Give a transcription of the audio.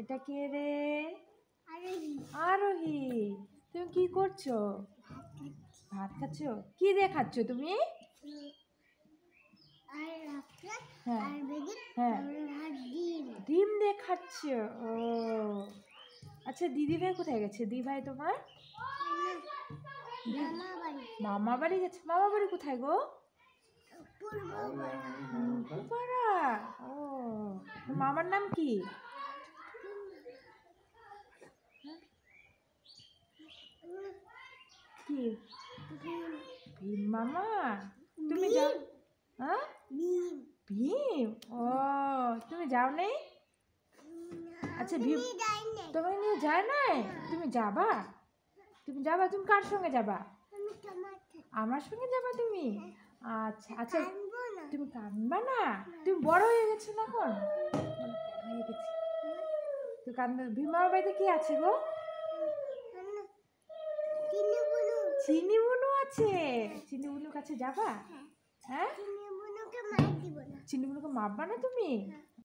এটা কে রে? আরোহী। আরোহী, তুমি কি করছো? ভাত খাচ্ছ? কি দিয়ে খাচ্ছ তুমি? হ্যাঁ হ্যাঁ, ডিম দিয়ে খাচ্ছ। ও আচ্ছা, দিদি ভাই কোথায় গেছে? দিদি ভাই তোমার মামা বাড়ি গেছে। মামা বাড়ি কোথায় গো? পাড়া। ও, মামার নাম কি? কি? ভীম মামা। তুমি যাও? হ্যাঁ, ভীম। ও, তুমি যাও নেই? আচ্ছা, ভীম তোমাকে নিয়ে যায় নাই? তুমি যাবা? তুমি যাবা? তুমি কার সঙ্গে যাবা? আমার সঙ্গে যাবা তুমি? আচ্ছা আচ্ছা, তুমি কাঁদবা না? তুমি বড় হয়ে গেছো না এখন? বড় হয়ে গেছি তো কাঁদবে? ভীম মামার বাড়িতে কি আছে গো? চিনি বুনু আছে। চিনি বুনুর কাছে যাবা? হ্যাঁ, চিনি বুনুকে মারবা না তুমি?